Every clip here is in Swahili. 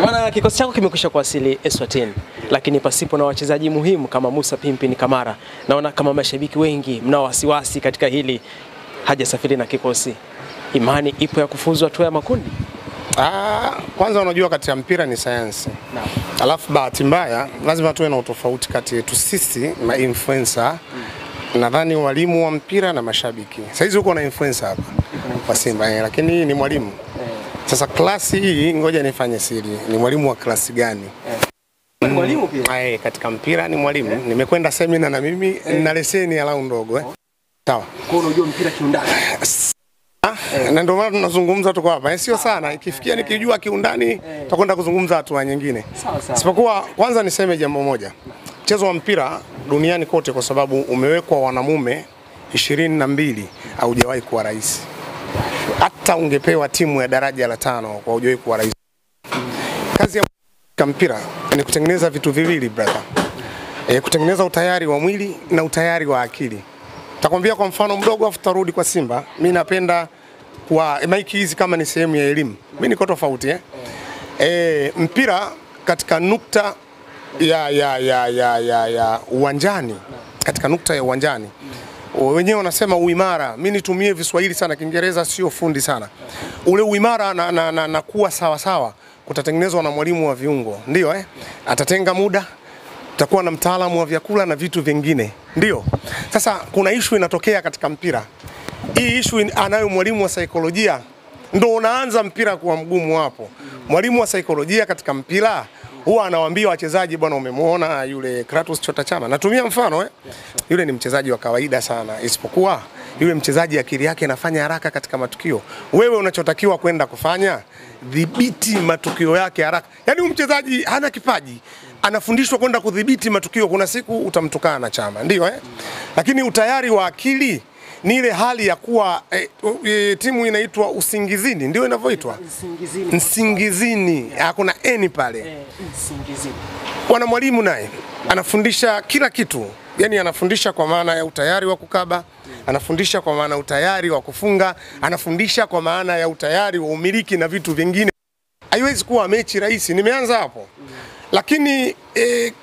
Bwana, kikosi chako kimekwisha kuwasili Eswatini, lakini pasipo na wachezaji muhimu kama Musa Pimpini Kamara. Naona kama mashabiki wengi mnao wasiwasi katika hili, hajasafiri na kikosi. Imani ipo ya kufuzu hatua ya makundi? Kwanza unajua kati ya mpira ni sayansi. Naam. Alafu bahati mbaya lazima tuwe na utofauti kati yetu sisi na influencer. Nadhani walimu wa mpira na mashabiki. Sasa hizi uko na influencer hapa kwa Simba, lakini ni mwalimu. Sasa klasi hii ngoja nifanye siri. Ni mwalimu wa klasi gani? Mwalimu pia? Katika mpira ni mwalimu. Nimekwenda seminar na mimi na leseni ya lao ndogo. Sawa. Kwa unajua mpira kiundani. Na ndio maana tunazungumza tuko hapa. Sio sana. Ikifikia nikijua kiundani tutakwenda kuzungumza hatua nyingine. Sawa sawa. Sipokuwa kwanza niseme jambo moja. Mchezo wa mpira duniani kote kwa sababu umewekwa wanamume 22 haujawahi kuwa rais. Hata ungepewa timu ya daraja la 5 kwa haujawahi kuwa rais. Kazi ya mpira ni kutengeneza vitu viwili brother. Kutengeneza utayari wa mwili na utayari wa akili. Takwambia kwa mfano mdogo afu tarudi kwa Simba. Mimi napenda kwa maiki hizi kama ni sehemu ya elimu. Mimi niko tofauti mpira katika nukta ya uwanjani, katika nukta ya uwanjani. Wenyewe wanasema uimara. Mimi nitumie Kiswahili sana, Kiingereza sio fundi sana. Ule uimara na kuwa sawa sawa kutatengenezwa na mwalimu wa viungo. Ndio atatenga muda, tutakuwa na mtaalamu wa vyakula na vitu vingine. Ndio. Sasa kuna issue inatokea katika mpira. Hii issue anayo mwalimu wa saikolojia. Ndio unaanza mpira kuwa mgumu hapo. Mwalimu wa saikolojia katika mpira huwa anawaambia wachezaji, bwana umemuona yule Kratos Chota Chama. Natumia mfano yule ni mchezaji wa kawaida sana, isipokuwa yule mchezaji akili yake inafanya haraka katika matukio. Wewe unachotakiwa kwenda kufanya, dhibiti matukio yake haraka. Yaani mchezaji hana kipaji, anafundishwa kwenda kudhibiti matukio. Kuna siku utamtukana na Chama, ndio Lakini utayari wa akili ni ile hali ya kuwa timu inaitwa usingizini, ndio inavyoitwa usingizini. Hakuna eni pale. Usingizini. Wana mwalimu naye anafundisha kila kitu. Yaani anafundisha kwa maana ya utayari wa kukaba, anafundisha kwa maana utayari wa kufunga, anafundisha kwa maana ya utayari wa umiliki na vitu vingine. Haiwezi kuwa mechi rahisi. Nimeanza hapo. Lakini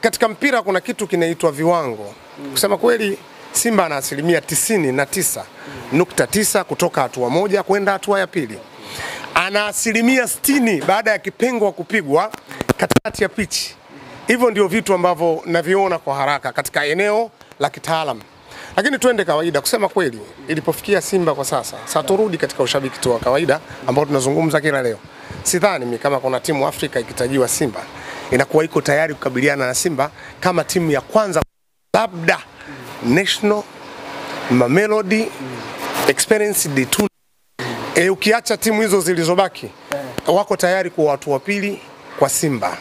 katika mpira kuna kitu kinaitwa viwango. Kusema kweli Simba ana 99.9 kutoka hatua moja kwenda hatua ya pili. Ana 60 baada ya kipengo kupigwa katikati ya pitch. Hivyo ndio vitu ambavyo naviona kwa haraka katika eneo la kitaalamu. Lakini twende kawaida, kusema kweli ilipofikia Simba kwa sasa turudi katika ushabiki tu wa kawaida ambao tunazungumza kila leo. Sidhani mimi kama kuna timu Afrika ikitajiwa Simba inakuwa iko tayari kukabiliana na Simba kama timu ya kwanza, labda National, Mamelodi, Experience D2. Ukiacha timu hizo zilizobaki wako tayari kwa watu wa pili kwa Simba.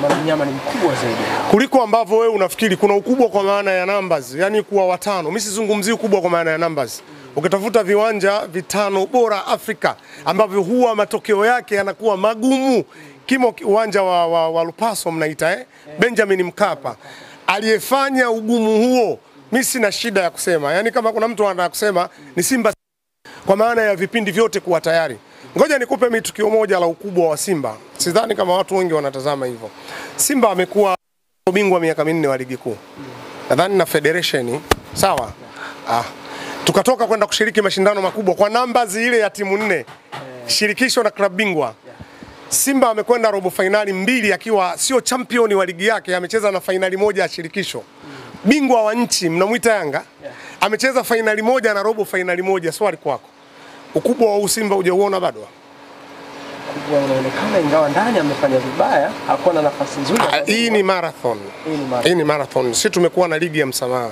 Kama mnyama ni mkubwa zaidi kuliko ambavyo wewe unafikiri. Kuna ukubwa kwa maana ya numbers, yani kuwa watano. Mimi sizungumzii ukubwa kwa maana ya numbers. Ukitafuta viwanja vitano bora Afrika ambavyo huwa matokeo yake yanakuwa magumu, kimo uwanja wa Lupaso mnaita Benjamin Mkapa. Aliyefanya ugumu huo, mimi sina shida ya kusema. Yani kama kuna mtu anataka kusema ni Simba kwa maana ya vipindi vyote kuwa tayari. Ngoja nikupe mimi tukio moja la ukubwa wa Simba. Sidhani kama watu wengi wanatazama hivyo. Simba amekuwa bingwa miaka 4 wa ligi kuu. Nadhani na federation, sawa? Tukatoka kwenda kushiriki mashindano makubwa kwa numbers ile ya timu 4. Shirikisho na klabu bingwa. Simba amekwenda robo finali 2 akiwa sio champion wa ligi yake, amecheza na finali 1 ya shirikisho. Bingwa wa nchi mnamuita Yanga, amecheza finali 1 na robo finali 1. Swali kwako, ukubwa wa Simba hujauona bado? Kubwa unaonekana, ingawa ndani amefanya vibaya, hakuwa na nafasi nzuri. Hii ni marathon. Hii ni marathon. Sisi tumekuwa na ligi ya msamaha.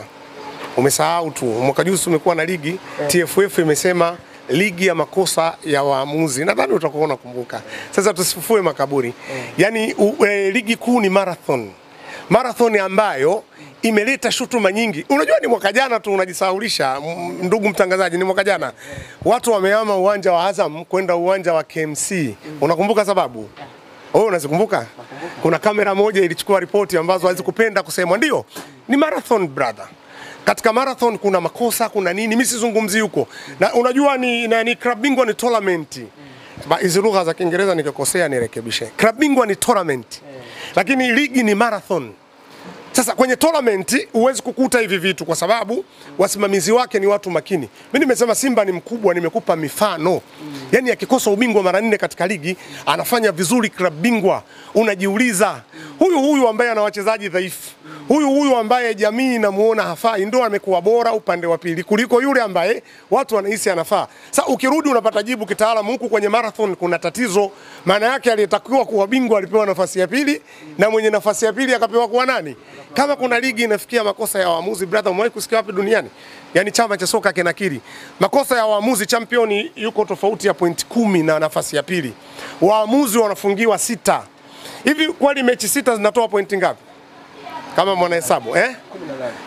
Umesahau tu, mwaka juzi tumekuwa na ligi, TFF imesema ligi ya makosa ya waamuzi. Nadhani utakuwa unakumbuka. Sasa tusifufue makaburi. Yaani ligi kuu ni marathon. Marathon ambayo imeleta shutuma nyingi. Unajua ni mwaka jana tu, unajisaulisha ndugu mtangazaji, ni mwaka jana watu wamehama uwanja wa Azam kwenda uwanja wa KMC. Unakumbuka sababu? Unazikumbuka? Kuna kamera moja ilichukua ripoti ambazo hazikupenda kusema. Ndio, ni marathon brother. Katika marathon kuna makosa, kuna nini, mimi sizungumzi huko. Na unajua ni klabu bingwa ni tournament. Hizi lugha za Kiingereza nikikosea nirekebishe. Klabu bingwa ni tournament. Lakini ligi ni marathon. Sasa kwenye tournament huwezi kukuta hivi vitu kwa sababu wasimamizi wake ni watu makini. Mimi nimesema Simba ni mkubwa, nimekupa mifano. Yaani akikosa ubingwa mara 4 katika ligi, anafanya vizuri klabu bingwa. Unajiuliza, huyu ambaye ana wachezaji dhaifu, huyu ambaye jamii inamuona hafai ndio amekuwa bora upande wa pili kuliko yule ambaye watu wanahisi anafaa. Sasa ukirudi unapata jibu kitaalamu, huku kwenye marathon kuna tatizo. Maana yake aliyetakiwa kuwa bingwa alipewa nafasi ya pili na mwenye nafasi ya pili akapewa kuwa nani? Kama kuna ligi inafikia makosa ya waamuzi, brother, umewahi kusikia wapi duniani? Yaani chama cha soka kinakiri makosa ya waamuzi, champion yuko tofauti ya point 10 na nafasi ya pili. Waamuzi wanafungiwa 6. Hivi kwani mechi 6 zinatoa pointi ngapi? Kama mwana hesabu, 18.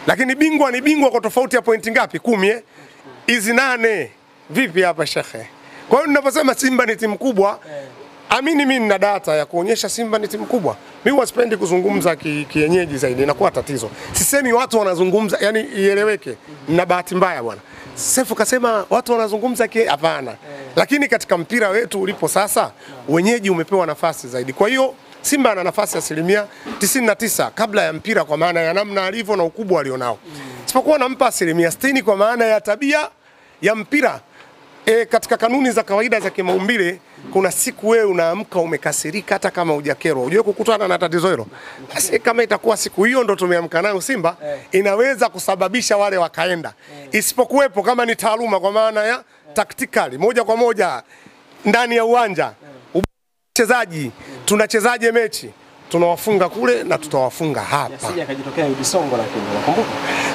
Lakini bingwa ni bingwa kwa tofauti ya pointi ngapi? 10 Hizi 8. Vipi hapa shekhe? Kwa hiyo ninaposema Simba ni timu kubwa, amini mimi nina data ya kuonyesha Simba ni timu kubwa. Mimi wasipendi kuzungumza kienyeji zaidi, inakuwa tatizo. Sisemi watu wanazungumza, yani ieleweke. Na bahati mbaya bwana. Sefu kasema watu wanazungumza hapana. Lakini katika mpira wetu ulipo sasa, wenyeji umepewa nafasi zaidi. Kwa hiyo Simba ana nafasi asilimia 99 kabla ya mpira kwa maana ya namna alivyo na ukubwa alionao. Sipokuwa nampa asilimia 60 kwa maana ya tabia ya mpira. Katika kanuni za kawaida za kimaumbile kuna siku wewe unaamka umekasirika hata kama hujakerwa. Unajua kukutana na tatizo hilo. Basi kama itakuwa siku hiyo ndo tumeamka nayo Simba, inaweza kusababisha wale wakaenda. Isipokuwepo kama ni taaluma kwa maana ya tactically moja kwa moja ndani ya uwanja. Wachezaji tunachezaje mechi? Tunawafunga kule na tutawafunga hapa. Yasije akajitokea udisongo, lakini unakumbuka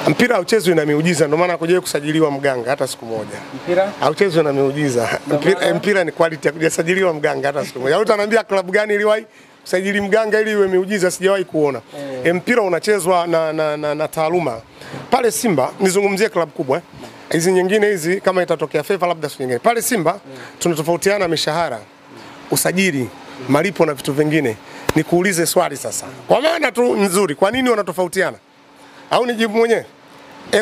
mpira hauchezwi na miujiza, ndio maana kujaye kusajiliwa mganga hata siku moja. Mpira hauchezwi na miujiza. Mpira ni quality, kujasajiliwa mganga hata siku moja. Utaniambia klabu gani iliwahi kusajili mganga ili iwe miujiza? Sijawahi kuona. Mpira unachezwa na taaluma. Pale Simba nizungumzie klabu kubwa. Hizi nyingine hizi kama itatokea favor labda siku nyingine. Pale Simba tunatofautiana mishahara, usajili, malipo na vitu vingine. Nikuulize swali sasa. Kwa maana tu nzuri, kwa nini wanatofautiana? Au nijibu mwenyewe?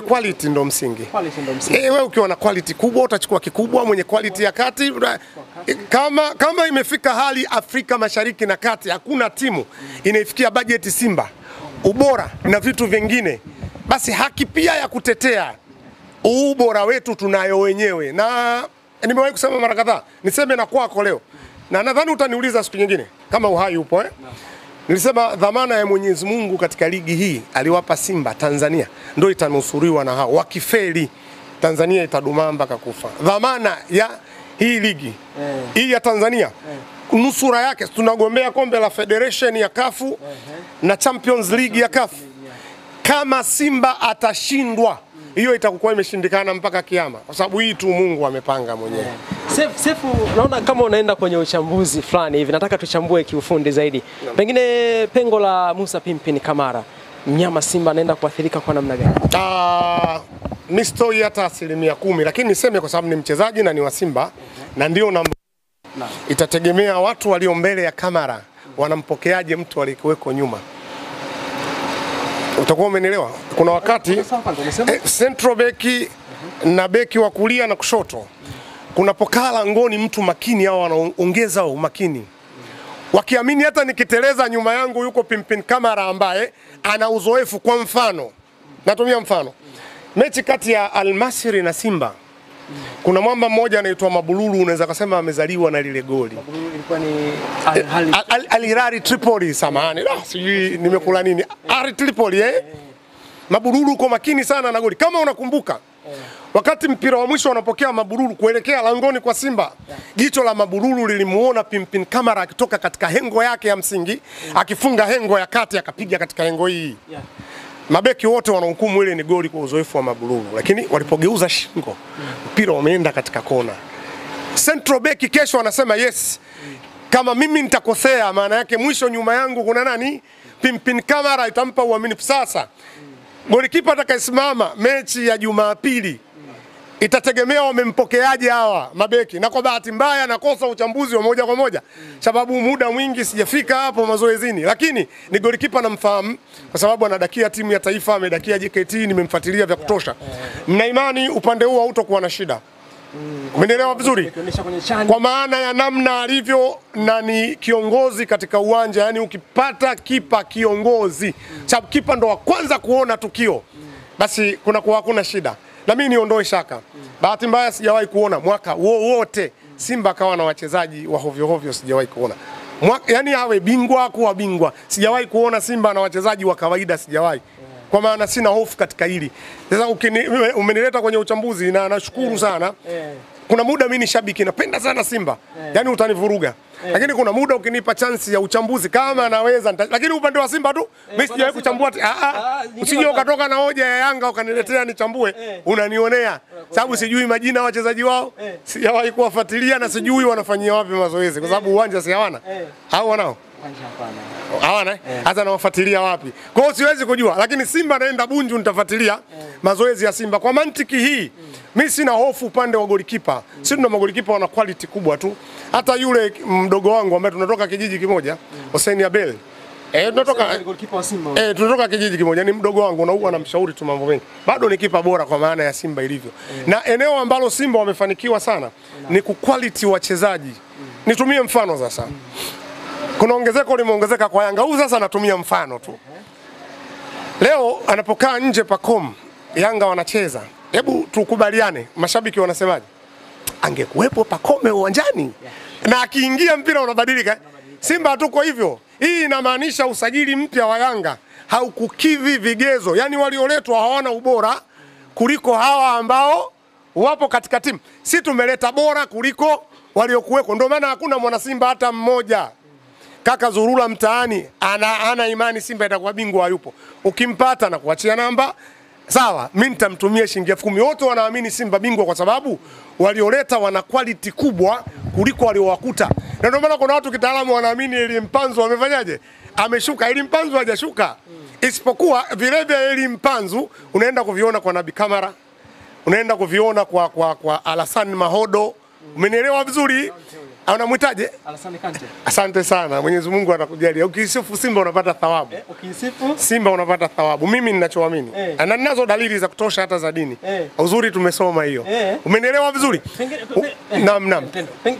Quality ndo msingi. Quality ndo msingi. Wewe ukiwa na quality kubwa utachukua kikubwa, mwenye quality ya kati. Kama imefika hali Afrika Mashariki na Kati hakuna timu inaifikia bajeti Simba, ubora na vitu vingine, basi haki pia ya kutetea ubora wetu tunayo wenyewe. Na nimewahi kusema mara kadhaa, niseme na kwako leo. Na nadhani utaniuliza siku nyingine kama uhai upo Nilisema dhamana ya Mwenyezi Mungu katika ligi hii aliwapa Simba Tanzania ndio itanusuriwa na hao. Wakifeli Tanzania itadumama mpaka kufa. Dhamana ya hii ligi hii ya Tanzania nusura yake tunagombea kombe la Federation ya Kafu na Champions League ya Kafu. Kama Simba atashindwa, hiyo itakuwa imeshindikana mpaka kiyama, kwa sababu hii tu Mungu amepanga mwenyewe. Sefu, naona kama unaenda kwenye uchambuzi fulani hivi, nataka tuchambue kiufundi zaidi. Pengine pengo la Musa Pimpin Kamara, mnyama Simba anaenda kuathirika kwa namna gani? Mistoi hata 10%, lakini niseme kwa sababu ni mchezaji na ni wa Simba na ndio itategemea watu walio mbele ya kamera wanampokeaje mtu aliyekuweko nyuma. Utakuwa umenielewa? Kuna wakati central beki na beki wa kulia na kushoto, kunapokaa langoni mtu makini, hao wanaongeza umakini. Wakiamini hata nikiteleza nyuma yangu yuko Pimpin Kamara ambaye ana uzoefu. Kwa mfano, natumia mfano mechi kati ya Al-Masry na Simba, kuna mwamba mmoja anaitwa Mabululu, unaweza kusema amezaliwa na lile goli. Mabululu ilikuwa ni Al-Hilal Tripoli, samahani. Sijui nimekula nini. Tripoli Mabululu uko makini sana na goli. Kama unakumbuka, wakati mpira wa mwisho wanapokea Mabululu kuelekea langoni kwa Simba, jicho la Mabululu lilimuona Pimpin Kamara akitoka katika hengo yake ya msingi, akifunga hengo ya kati akapiga katika hengo hii. Mabeki wote wanahukumu ile ni goli kwa uzoefu wa Mabululu, lakini walipogeuza shingo mpira umeenda katika kona. Central beki kesho anasema yes, kama mimi nitakosea maana yake mwisho nyuma yangu kuna nani? Pimpin Kamara itampa uaminifu. Sasa golikipa atakayesimama mechi ya Jumapili itategemea wamempokeaje hawa mabeki. Na kwa bahati mbaya nakosa uchambuzi wa moja kwa moja sababu muda mwingi sijafika hapo mazoezini, lakini ni golikipa namfahamu kwa sababu anadakia timu ya taifa, amedakia JKT, nimemfuatilia vya kutosha. Mna imani upande huo hautakuwa na shida. Umenielewa vizuri? Kwa maana ya namna alivyo na ni kiongozi katika uwanja, yani ukipata kipa kiongozi, sababu kipa ndo wa kwanza kuona tukio, basi hakuna shida. Na mimi niondoe shaka. Bahati mbaya sijawahi kuona mwaka wote Simba kawa na wachezaji wa hovyo hovyo, sijawahi kuona. Yani awe bingwa kuwa bingwa, sijawahi kuona Simba na wachezaji wa kawaida, sijawahi. Kwa maana sina hofu katika hili. Sasa umenileta kwenye uchambuzi na nashukuru sana. Kuna muda mimi ni shabiki napenda sana Simba. Yani utanivuruga. Lakini kuna muda ukinipa chance ya uchambuzi kama naweza, lakini upande wa Simba tu mimi sijawahi kuchambua. Usije ukatoka na hoja ya Yanga ukaniletea nichambue, unanionea. Sababu sijui majina ya wachezaji wao, sijawahi kuwafuatilia na sijui wanafanyia wapi mazoezi kwa sababu uwanja si hawana. Hao wanao? Hawana? Hata nawafuatilia wapi? Kwa hiyo siwezi kujua, lakini Simba naenda Bunju nitafuatilia mazoezi ya Simba. Kwa mantiki hii, mimi sina hofu upande wa golikipa. Sisi tuna magolikipa wana quality kubwa tu. Hata yule mdogo wangu ambaye tunatoka kijiji kimoja, Hussein Abel. Tunatoka kijiji kimoja, ni mdogo wangu na huwa anamshauri tu mambo mengi. Bado ni kipa bora kwa maana ya Simba ilivyo. Na eneo ambalo Simba wamefanikiwa sana ni quality wachezaji. Nitumie mfano sasa. Kuna ongezeko limeongezeka kwa Yanga. Huu sasa natumia mfano tu. Leo anapokaa nje Pacome, Yanga wanacheza. Hebu tukubaliane, mashabiki wanasemaje? Angekuwepo Pacome uwanjani. Na akiingia mpira unabadilika. Simba hatuko hivyo. Hii inamaanisha usajili mpya wa Yanga haukukidhi vigezo. Yaani walioletwa hawana ubora kuliko hawa ambao wapo katika timu. Si tumeleta bora kuliko waliokuweko. Ndio maana hakuna mwana Simba hata mmoja. Kaka Zurula mtaani ana imani Simba itakuwa bingwa, yupo. Ukimpata na kuachia namba, sawa, mimi nitamtumia shilingi 10,000. Wote wanaamini Simba bingwa kwa sababu walioleta wana quality kubwa kuliko waliowakuta. Na ndio maana kuna watu kitaalamu wanaamini Elimpanzu wamefanyaje? Ameshuka. Elimpanzu hajashuka. Isipokuwa vile vile Elimpanzu unaenda kuviona kwa Nabi Kamara, unaenda kuviona kwa Alassane Mahodo. Umenielewa vizuri? Unamwitaje? Alassane Kante. Asante sana. Mwenyezi Mungu atakujalia. Ukisifu Simba unapata thawabu. Ukisifu Simba unapata thawabu. Mimi ninachoamini. Na ninazo dalili za kutosha hata za dini. Uzuri tumesoma hiyo. Umenielewa vizuri? Naam.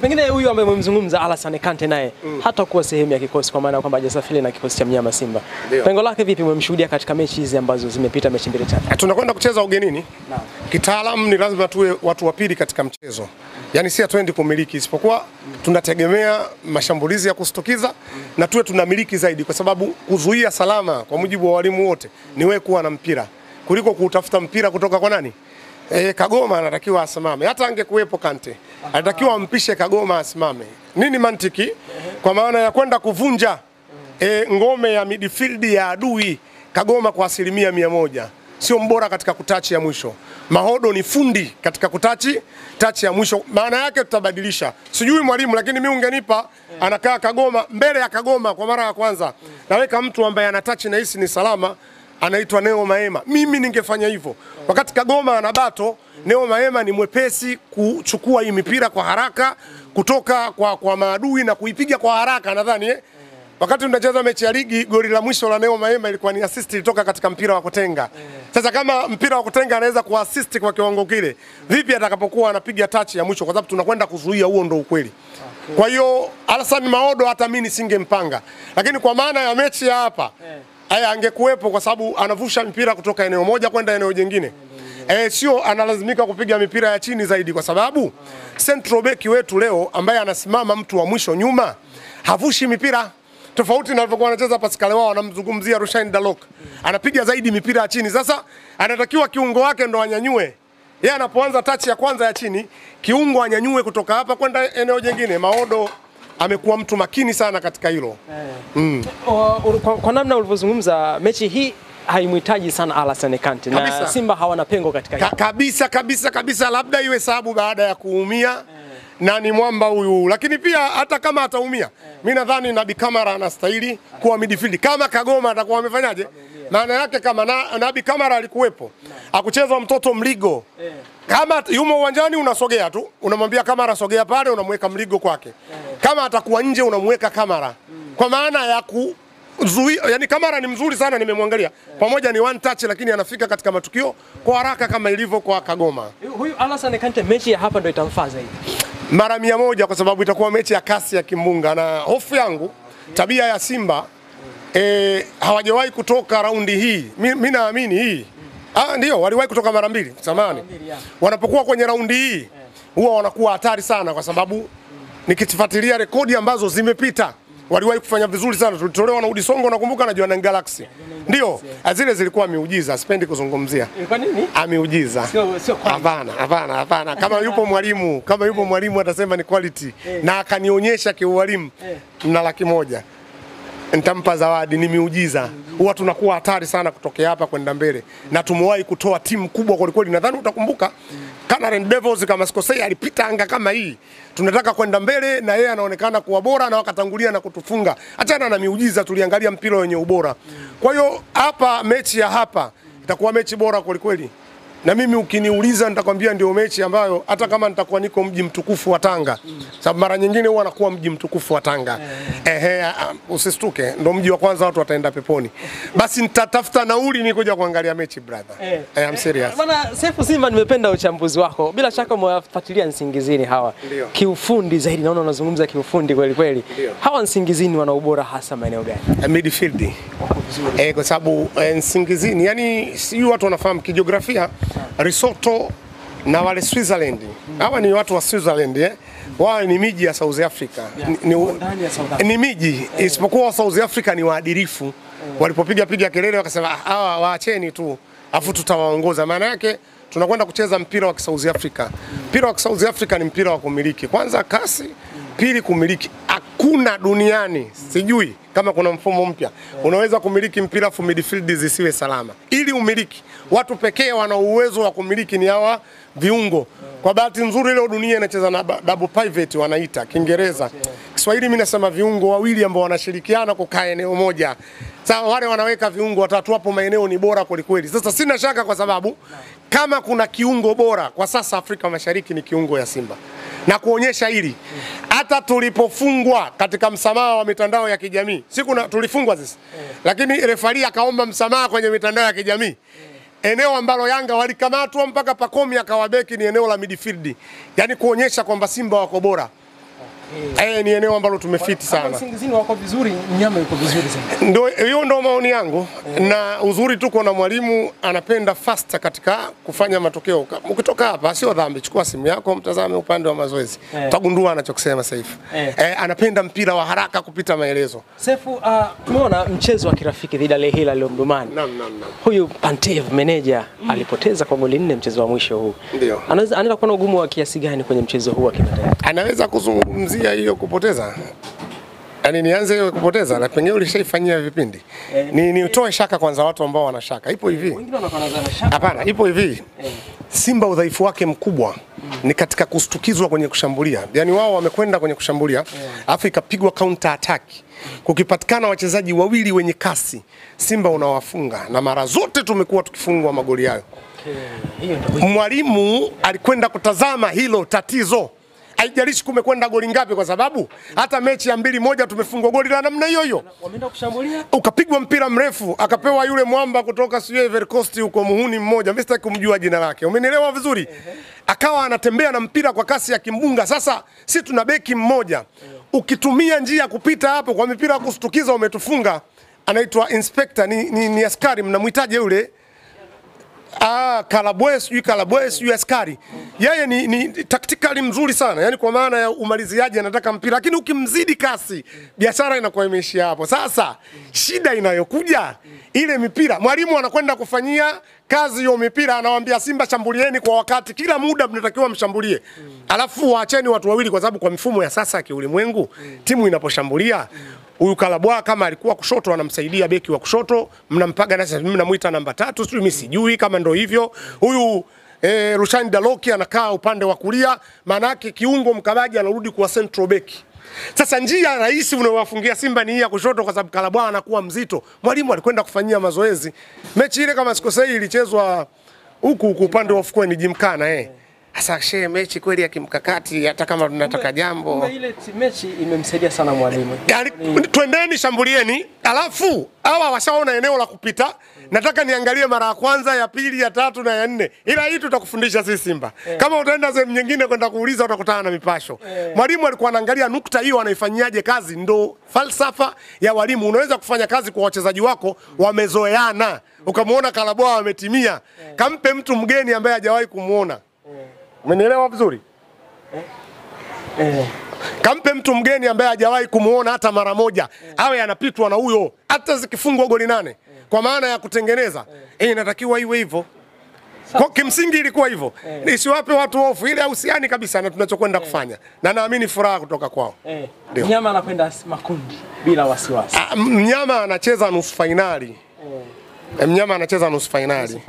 Pengine huyu ambaye mmemzungumza Alassane Kante naye hata kuwa sehemu ya kikosi kwa maana kwamba hajasafiri na kikosi cha mnyama Simba. Pengo lake vipi mmemshuhudia katika mechi hizi ambazo zimepita, mechi mbili tatu? Tunakwenda kucheza ugenini. Naam. Kitaalamu ni lazima tuwe watu wa pili katika mchezo. Yaani si atuendi kumiliki, isipokuwa tunategemea mashambulizi ya kustukiza na tuwe tunamiliki zaidi, kwa sababu kuzuia salama kwa mujibu wa walimu wote ni wewe kuwa na mpira kuliko kutafuta mpira kutoka kwa nani. Kagoma anatakiwa asimame. Hata angekuwepo Kante anatakiwa ampishe Kagoma asimame. Nini mantiki? Kwa maana ya kwenda kuvunja ngome ya midfield ya adui. Kagoma kwa 100% sio mbora katika kutachi ya mwisho. Mahodo ni fundi katika kutachi ya mwisho. Maana yake tutabadilisha. Sijui mwalimu, lakini mimi ungenipa anakaa Kagoma mbele ya Kagoma kwa mara ya kwanza. Naweka mtu ambaye anatachi na hisi ni salama, anaitwa Neo Maema. Mimi ningefanya hivyo. Wakati Kagoma anabato, Neo Maema ni mwepesi kuchukua hii mipira kwa haraka kutoka kwa maadui na kuipiga kwa haraka. Nadhani wakati tunacheza mechi ya ligi, goli la mwisho la Neo Maema ilikuwa ni assist ilitoka katika mpira wa kutenga. Sasa kama mpira wa kutenga anaweza kuassist kwa kiwango kile, vipi atakapokuwa anapiga touch ya mwisho? Kwa sababu tunakwenda kuzuia, huo ndo ukweli. Kwa hiyo Alassane Mahodo hata mimi nisingempanga. Lakini kwa maana ya mechi ya hapa, haya angekuwepo kwa sababu anavusha mpira kutoka eneo moja kwenda eneo jingine. Sio analazimika kupiga mipira ya chini zaidi, kwa sababu central back wetu leo ambaye anasimama mtu wa mwisho nyuma havushi mipira. Tofauti na alivyokuwa anacheza Pascal wao, anamzungumzia Rushain Dalok. Anapiga zaidi mipira ya chini. Sasa anatakiwa kiungo wake ndo anyanyue. Yeye anapoanza touch ya kwanza ya chini, kiungo anyanyue kutoka hapa kwenda eneo jingine. Mahodo amekuwa mtu makini sana katika hilo. Kwa namna ulivyozungumza, mechi hii haimhitaji sana Alassane Kante na Simba hawana pengo katika hili. Kabisa, labda iwe sababu baada ya kuumia na ni mwamba huyu. Lakini pia hata kama ataumia, mimi nadhani Nabi Kamara anastahili kuwa midfield. Kama Kagoma atakuwa amefanyaje? Maana yake kama Nabi Kamara alikuwepo, akucheza mtoto Mligo. Kama yumo uwanjani unasogea tu, unamwambia Kamara sogea pale, unamweka Mligo kwake. Kama atakuwa nje unamweka Kamara. Kwa maana ya yani Kamara ni mzuri sana, nimemwangalia. Pamoja ni one touch lakini anafika katika matukio kwa haraka kama ilivyo kwa Kagoma. Huyu Alassane Kante mechi ya hapa ndio itamfaa zaidi. Mara 100 kwa sababu itakuwa mechi ya kasi ya kimbunga, na hofu yangu tabia ya Simba hawajawahi kutoka raundi hii. Mimi naamini hii. Ndio waliwahi kutoka mara 2, samahani. Wanapokuwa kwenye raundi hii huwa wanakuwa hatari sana, kwa sababu nikifuatilia rekodi ambazo zimepita waliwahi kufanya vizuri sana. Tulitolewa na Udisongo, nakumbuka, na Jwaneng Galaxy. Ndio, zile zilikuwa miujiza, sipendi kuzungumzia. Kwa nini? Miujiza. Sio hapana. Kama yupo mwalimu atasema ni quality na akanionyesha kiualimu na 100,000. Nitampa zawadi, ni miujiza. Huwa tunakuwa hatari sana kutokea hapa kwenda mbele. Na tumewahi kutoa timu kubwa kwa kweli. Nadhani utakumbuka Canary Devils kama sikosei alipita anga kama hii. Tunataka kwenda mbele na yeye anaonekana kuwa bora na wakatangulia na kutufunga. Achana na miujiza, tuliangalia mpira wenye ubora. Kwa hiyo hapa mechi ya hapa itakuwa mechi bora kwa kweli. Na mimi ukiniuliza nitakwambia ndio mechi ambayo hata kama nitakuwa niko mji mtukufu wa Tanga. Sababu mara nyingine huwa nakuwa mji mtukufu wa Tanga. Usistuke, ndio mji wa kwanza watu wataenda peponi. Basi nitatafuta nauli nikuja kuangalia mechi brother. I'm serious. Bwana Sefu Simba, nimependa uchambuzi wako. Bila shaka umewafuatilia Nsingizini hawa. Kiufundi zaidi, naona unazungumza kiufundi kweli kweli. Hawa Nsingizini wana ubora hasa maeneo gani? Midfield. Kwa sababu Nsingizini, yani sio watu wanafahamu kijiografia. Risotto na wale Switzerland. Hawa ni watu wa Switzerland wao ni miji ya South Africa. Ni miji isipokuwa South Africa ni waadilifu. Walipopiga kelele wakasema hawa waacheni tu afu tutawaongoza. Maana yake tunakwenda kucheza mpira wa South Africa. Mpira wa South Africa ni mpira wa kumiliki. Kwanza kasi, pili kumiliki. Hakuna duniani, sijui kama kuna mfumo mpya unaweza kumiliki mpira fu midfield zisiwe salama. Ili umiliki, watu pekee wana uwezo wa kumiliki ni hawa viungo. Kwa bahati nzuri leo dunia inacheza na double pivot wanaita Kiingereza. Kiswahili mimi nasema viungo wawili ambao wanashirikiana kukaa eneo moja. Sasa wale wanaweka viungo watatu hapo, maeneo ni bora kweli kweli. Sasa sina shaka kwa sababu kama kuna kiungo bora kwa sasa Afrika Mashariki ni kiungo ya Simba. Na kuonyesha hili, hata tulipofungwa katika msamaha wa mitandao ya kijamii, tulifungwa sisi. Lakini refari akaomba msamaha kwenye mitandao ya kijamii. Eneo ambalo Yanga walikamatwa mpaka Pacome akawabeki ni eneo la midfield. Yaani kuonyesha kwamba Simba wako bora. Ni eneo ambalo tumefiti sana. Nsingizini wako vizuri, Mnyama yuko vizuri sana. Hiyo ndio maoni yangu. Na uzuri tuko na mwalimu anapenda faster katika kufanya matokeo. Ukitoka hapa sio dhambi, chukua simu yako mtazame upande wa mazoezi. Utagundua anachokisema Saifu. Anapenda mpira wa haraka kupita maelezo. Sefu, tumeona mchezo wa kirafiki dhidi ya Al Hilal leo Mdumani. Huyu Pantev manager alipoteza kwa goli 4 mchezo wa mwisho huu. Ndio. Anaweza kuwa na ugumu wa kiasi gani kwenye mchezo huu wa kimataifa? Anaweza kuzungumzia hiyo kupoteza. Yaani nianze kupoteza na pengine ulishaifanyia vipindi. Ni utoe shaka kwanza watu ambao wana shaka. Ipo hivi. Wengine wanakuwa na shaka. Hapana, ipo hivi. Simba udhaifu wake mkubwa ni katika kustukizwa kwenye kushambulia. Yaani wao wamekwenda kwenye kushambulia, afu ikapigwa counter attack. Kukipatikana wachezaji wawili wenye kasi, Simba unawafunga na mara zote tumekuwa tukifungwa magoli hayo. Mwalimu alikwenda kutazama hilo tatizo. Haijalishi kumekwenda goli ngapi, kwa sababu hata mechi ya 2-1 tumefungwa goli la namna hiyo hiyo. Wameenda kushambulia, ukapigwa mpira mrefu, akapewa yule mwamba kutoka Ivory Coast huko, muhuni mmoja, mimi sitaki kumjua jina lake. Umenielewa vizuri? Akawa anatembea na mpira kwa kasi ya kimbunga. Sasa si tuna beki mmoja. Ukitumia njia kupita hapo kwa mipira kustukiza umetufunga. Anaitwa Inspector, ni askari, mnamhitaji yule. Kalabwes yu askari. Yeye ni tactically mzuri sana. Yaani kwa maana ya umaliziaji anataka mpira, lakini ukimzidi kasi biashara inakuwa imeishia hapo. Sasa shida inayokuja ile mipira, mwalimu anakwenda kufanyia kazi hiyo mipira, anawaambia Simba shambulieni kwa wakati, kila muda mnatakiwa mshambulie. Alafu waacheni watu wawili, kwa sababu kwa mifumo ya sasa ya kiulimwengu timu inaposhambulia huyu Kalabwa kama alikuwa kushoto anamsaidia beki wa kushoto, mnampaga na sasa mnamuita namba 3, sio mimi sijui kama ndio hivyo. Huyu Rushan Daloki anakaa upande wa kulia, maana yake kiungo mkabaji anarudi kwa central back. Sasa njia rahisi unayowafungia Simba ni hii ya kushoto, kwa sababu Kalabwa anakuwa mzito. Mwalimu alikwenda kufanyia mazoezi. Mechi ile kama sikosei ilichezwa huku upande wa ufukweni Jimkana Sasa shehe, mechi kweli ya kimkakati hata kama tunataka jambo. Kumbe ile mechi imemsaidia sana mwalimu. Yaani twendeni shambulieni, alafu hawa washaona eneo la kupita. Nataka niangalie mara ya kwanza, ya pili, ya tatu na ya nne. Ila hii tutakufundisha sisi Simba. Kama utaenda sehemu nyingine kwenda kuuliza utakutana na mipasho. Mwalimu alikuwa anaangalia nukta hiyo anaifanyiaje kazi, ndo falsafa ya walimu. Unaweza kufanya kazi kwa wachezaji wako wamezoeana. Ukamuona Kalaboa ametimia. Kampe mtu mgeni ambaye hajawahi kumuona. Umenielewa vizuri? Kampe mtu mgeni ambaye hajawahi kumuona hata mara moja. Awe anapitwa na huyo hata zikifungwa goli 8. Kwa maana ya kutengeneza. Inatakiwa iwe hivyo. Kwa kimsingi ilikuwa hivyo. Nisiwape watu hofu ile uhusiani kabisa na tunachokwenda kufanya. Na naamini furaha kutoka kwao. Mnyama anakwenda makundi bila wasiwasi. Mnyama anacheza nusu finali. Mnyama anacheza nusu finali.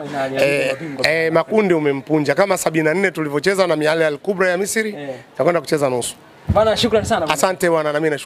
Makundi umempunja kama 74 tulivyocheza na Al Kubra ya Misri. Takwenda kucheza nusu. Bana, shukrani sana. Asante bwana, na mimi nashukuru.